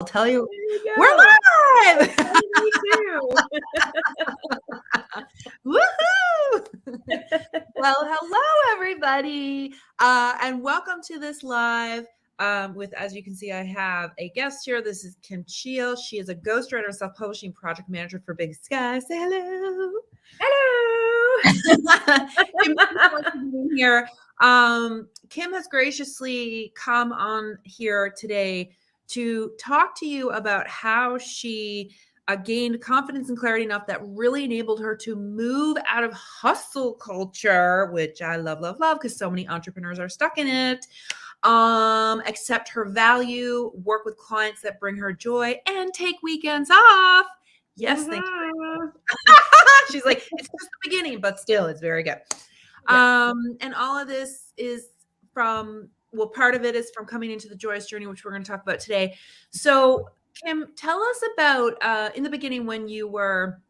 I'll tell you, There we're you go. live. Me too. Woohoo! Well, hello everybody, and welcome to this live. With, as you can see, I have a guest here. This is Cheel. She is a ghostwriter, self-publishing project manager for Big Sky. Say hello. Hello. Kim, thank you so much for being here. Kim has graciously come on here today to talk to you about how she gained confidence and clarity enough that really enabled her to move out of hustle culture, which I love, love, love, because so many entrepreneurs are stuck in it. Accept her value, work with clients that bring her joy, and take weekends off. Yes, thank you. She's like, it's just the beginning, but still, it's very good. And all of this is from, well, part of it is from coming into the Joyous Journey, which we're going to talk about today. So, Kim, tell us about in the beginning when you were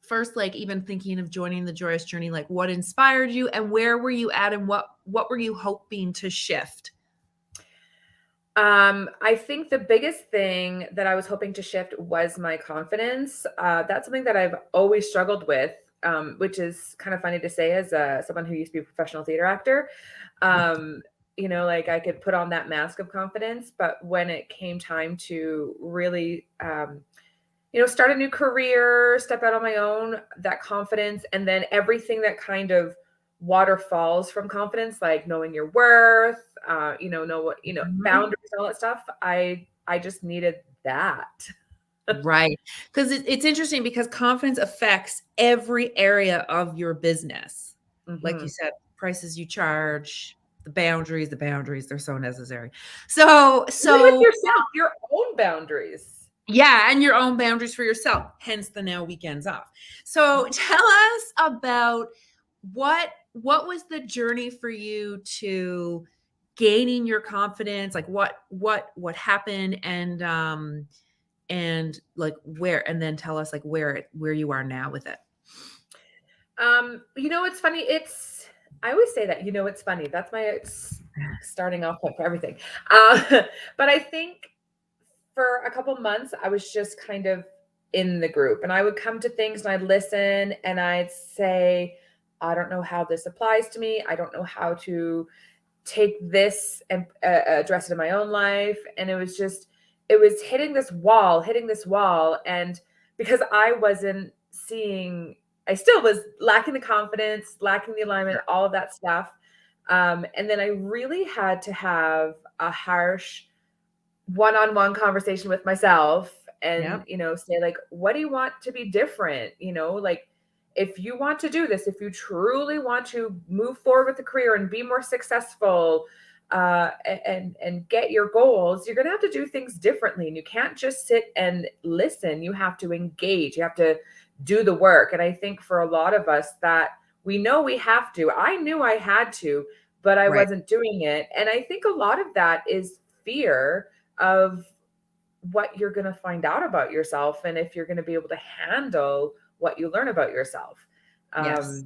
first, like, even thinking of joining the Joyous Journey, like what inspired you and where were you at and what were you hoping to shift? I think the biggest thing that I was hoping to shift was my confidence. That's something that I've always struggled with, which is kind of funny to say as someone who used to be a professional theater actor. Like I could put on that mask of confidence, but when it came time to really, start a new career, step out on my own, that confidence, and then everything that kind of waterfalls from confidence, like knowing your worth, know what, boundaries, all that stuff. I just needed that. Right. Because it's interesting because confidence affects every area of your business. Like you said, prices you charge, the boundaries, they're so necessary. So Even with yourself, your own boundaries. yeah, and your own boundaries for yourself, hence the now weekends off. So tell us about what was the journey for you to gaining your confidence? Like what happened and like where, and then tell us like where you are now with it. It's funny. I always say that, it's funny. That's my starting off point for everything. But I think for a couple months, I was just kind of in the group and I would come to things and I'd listen and I'd say, I don't know how this applies to me. I don't know how to take this and address it in my own life. And it was hitting this wall. And because I still was lacking the confidence, lacking the alignment, all of that stuff. And then I really had to have a harsh one-on-one conversation with myself and, say like, what do you want to be different? Like, if you want to do this, if you truly want to move forward with the career and be more successful, and get your goals, you're going to have to do things differently. And you can't just sit and listen. You have to engage. You have to do the work. And I think for a lot of us that we know we have to. I knew I had to, but I wasn't doing it. And I think a lot of that is fear of what you're going to find out about yourself and if you're going to be able to handle what you learn about yourself. Yes.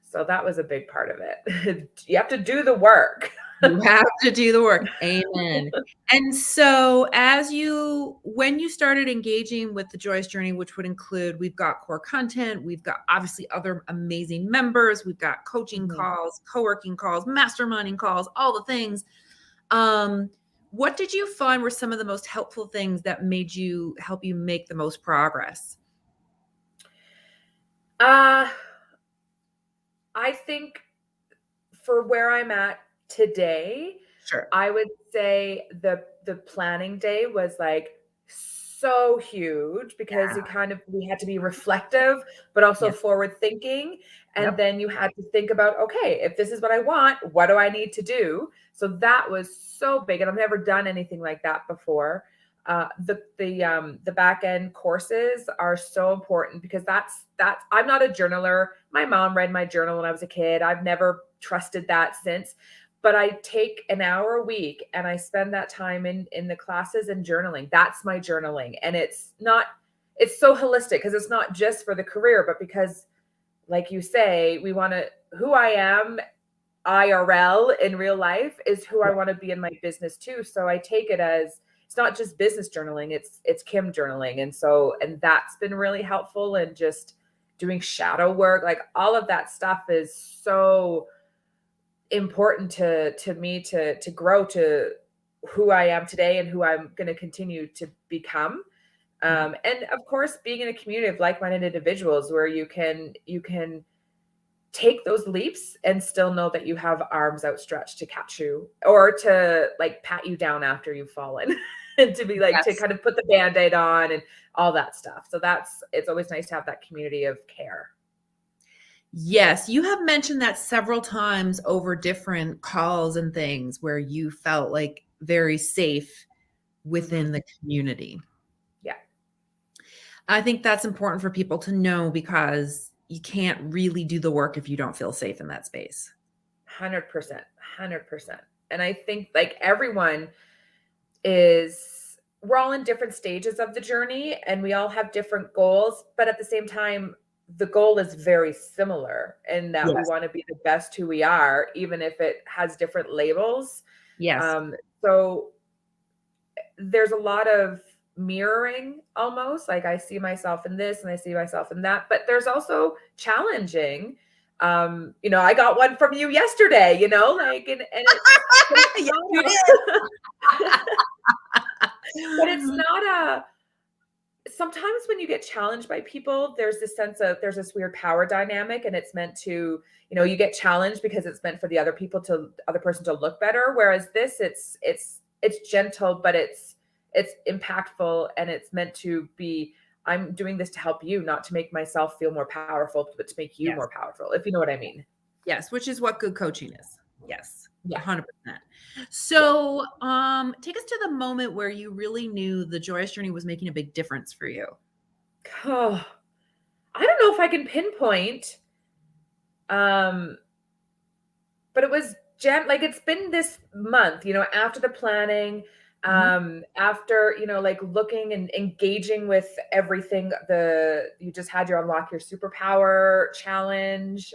So that was a big part of it. You have to do the work. You have to do the work. Amen. And so when you started engaging with the Joyous Journey, which would include, we've got core content, we've got obviously other amazing members, we've got coaching calls, co-working calls, masterminding calls, all the things. What did you find were some of the most helpful things that help you make the most progress? I think for where I'm at today, Sure. I would say the planning day was like so huge because we had to be reflective, but also forward thinking. And then you had to think about, okay, if this is what I want, what do I need to do? So that was so big. And I've never done anything like that before. The back end courses are so important because that's I'm not a journaler. My mom read my journal when I was a kid. I've never trusted that since, but I take an hour a week and I spend that time in the classes and journaling. That's my journaling. And it's so holistic because it's not just for the career, but because, like you say, who I am IRL in real life is who I want to be in my business too. So I take it as it's not just business journaling, it's Kim journaling. And that's been really helpful. And just doing shadow work, like all of that stuff is so important to me to grow to who I am today and who I'm going to continue to become. And of course, being in a community of like-minded individuals where you can take those leaps and still know that you have arms outstretched to catch you or to like pat you down after you've fallen and to be like, to kind of put the Band-Aid on and all that stuff. So it's always nice to have that community of care. Yes, you have mentioned that several times over different calls and things where you felt like very safe within the community. Yeah. I think that's important for people to know because you can't really do the work if you don't feel safe in that space. 100%. 100%. And I think like everyone we're all in different stages of the journey and we all have different goals, but at the same time, the goal is very similar in that we want to be the best who we are, even if it has different labels. Yes. So there's a lot of mirroring almost, like I see myself in this and I see myself in that, but there's also challenging. I got one from you yesterday, like, and but it's not sometimes when you get challenged by people, there's this weird power dynamic, and it's meant to, you get challenged because it's meant for the other person to look better. Whereas this, it's gentle, but it's impactful, and it's meant to be, I'm doing this to help you, not to make myself feel more powerful, but to make you more powerful, if you know what I mean. Yes, which is what good coaching is. Yes. Yeah. 100%. So, take us to the moment where you really knew the Joyous Journey was making a big difference for you. Oh, I don't know if I can pinpoint. But it was like it's been this month, after the planning, after, like looking and engaging with everything, you just had your Unlock Your Superpower challenge,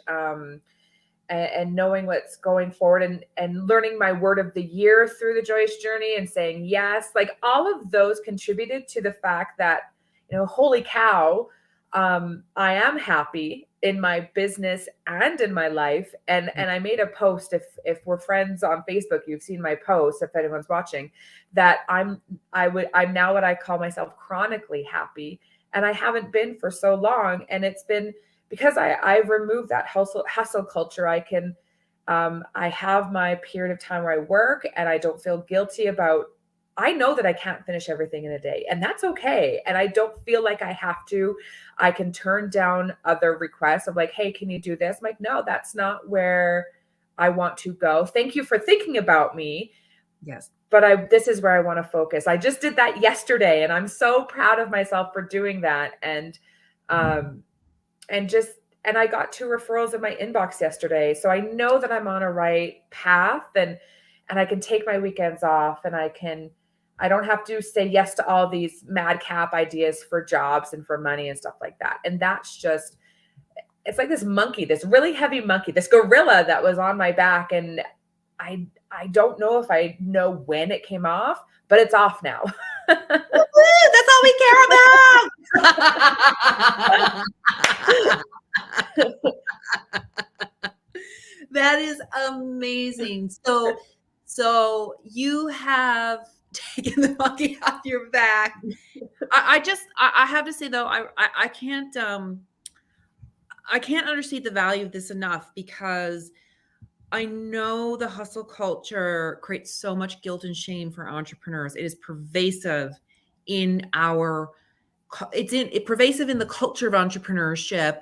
and knowing what's going forward and learning my word of the year through the Joyous Journey and saying yes, like all of those contributed to the fact that, holy cow, I am happy in my business and in my life. And I made a post, if we're friends on Facebook, you've seen my post, if anyone's watching, that I'm now what I call myself chronically happy. And I haven't been for so long. And it's been because I've removed that hustle culture. I have my period of time where I work and I don't feel guilty about, I know that I can't finish everything in a day, and that's okay. And I don't feel like I have to. I can turn down other requests of like, hey, can you do this? I'm like, no, that's not where I want to go. Thank you for thinking about me. Yes. But this is where I want to focus. I just did that yesterday and I'm so proud of myself for doing that. And I got 2 referrals in my inbox yesterday. So I know that I'm on a right path, and I can take my weekends off, and I don't have to say yes to all these madcap ideas for jobs and for money and stuff like that. And that's just, it's like this monkey, this really heavy monkey, this gorilla that was on my back. And I don't know if I know when it came off, but it's off now. That's all we care about. That is amazing. So you have taken the monkey off your back. I have to say though, I can't understate the value of this enough, because I know the hustle culture creates so much guilt and shame for entrepreneurs. It is pervasive in pervasive in the culture of entrepreneurship,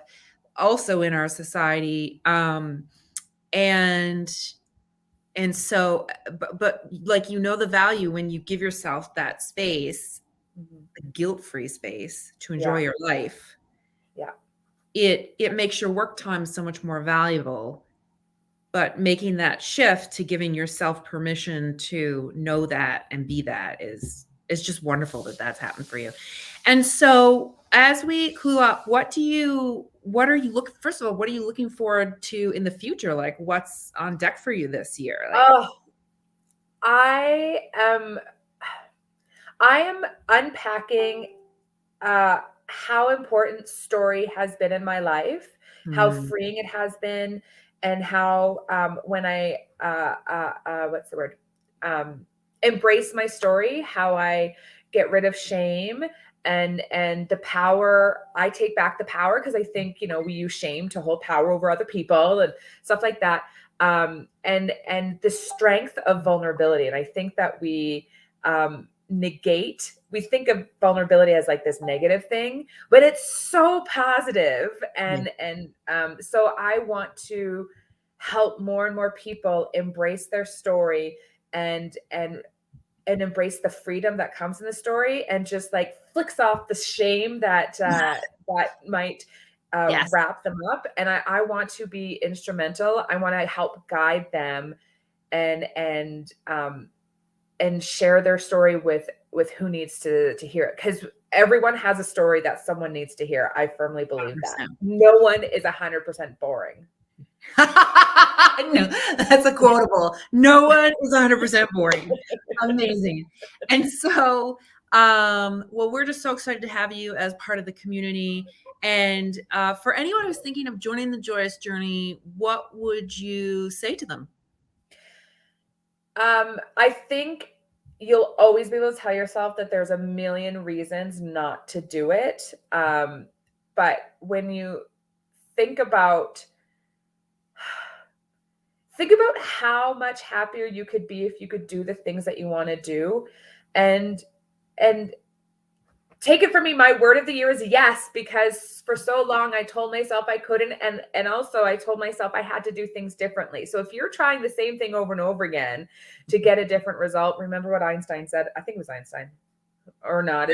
also in our society. And so, but like, the value when you give yourself that space, the guilt-free space to enjoy your life. Yeah. It makes your work time so much more valuable. But making that shift to giving yourself permission to know that and be that is just wonderful that that's happened for you. And so as we clue up, what are you looking forward to in the future? Like, what's on deck for you this year? Like, I am unpacking how important story has been in my life, how Mm, freeing it has been, and how when I what's the word? Embrace my story, how I get rid of shame and the power. I take back the power because I think we use shame to hold power over other people and stuff like that. And the strength of vulnerability, and I think that we think of vulnerability as like this negative thing, but it's so positive. yeah, So I want to help more and more people embrace their story and embrace the freedom that comes in the story, and just like flicks off the shame that might yes, wrap them up. And I want to be instrumental. I want to help guide them and share their story with who needs to hear it, because everyone has a story that someone needs to hear. I firmly believe that 100%. no one is 100% boring. No, that's a quotable. No one is 100% boring. Amazing. And so, well, we're just so excited to have you as part of the community. And for anyone who's thinking of joining the Joyous Journey, what would you say to them? I think you'll always be able to tell yourself that there's a million reasons not to do it. But when you think about think about how much happier you could be if you could do the things that you want to do, and and take it from me, my word of the year is yes, because for so long I told myself I couldn't, and also I told myself I had to do things differently. So if you're trying the same thing over and over again to get a different result, remember what Einstein said. I think it was Einstein, or not.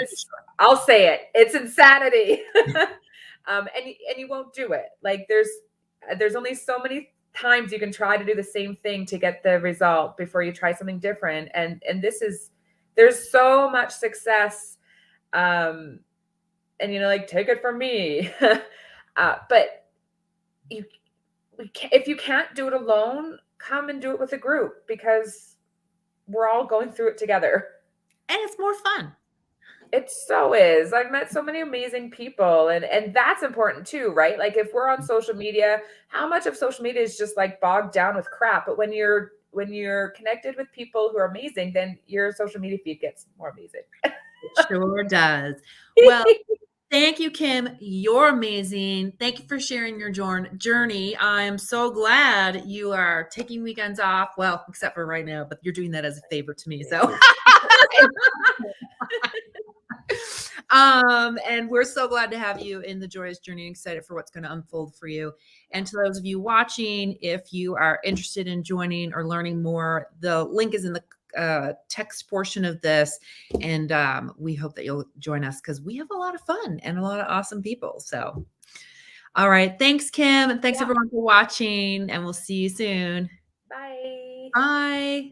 I'll say it. It's insanity. And you won't do it. Like there's only so many times you can try to do the same thing to get the result before you try something different. And there's so much success. um and like, take it from me. But you if you can't do it alone, come and do it with a group, because we're all going through it together. And it's more fun. It so is. I've met so many amazing people, and that's important too, right? Like if we're on social media, how much of social media is just like bogged down with crap? But when you're connected with people who are amazing, then your social media feed gets more amazing. It sure does. Well, thank you, Kim. You're amazing. Thank you for sharing your journey. I'm so glad you are taking weekends off. Well, except for right now, but you're doing that as a favor to me. So, and we're so glad to have you in the Joyous Journey. Excited for what's going to unfold for you. And to those of you watching, if you are interested in joining or learning more, the link is in the text portion of this. And we hope that you'll join us because we have a lot of fun and a lot of awesome people. So, all right. Thanks, Kim. And thanks Yeah. everyone for watching. And we'll see you soon. Bye. Bye.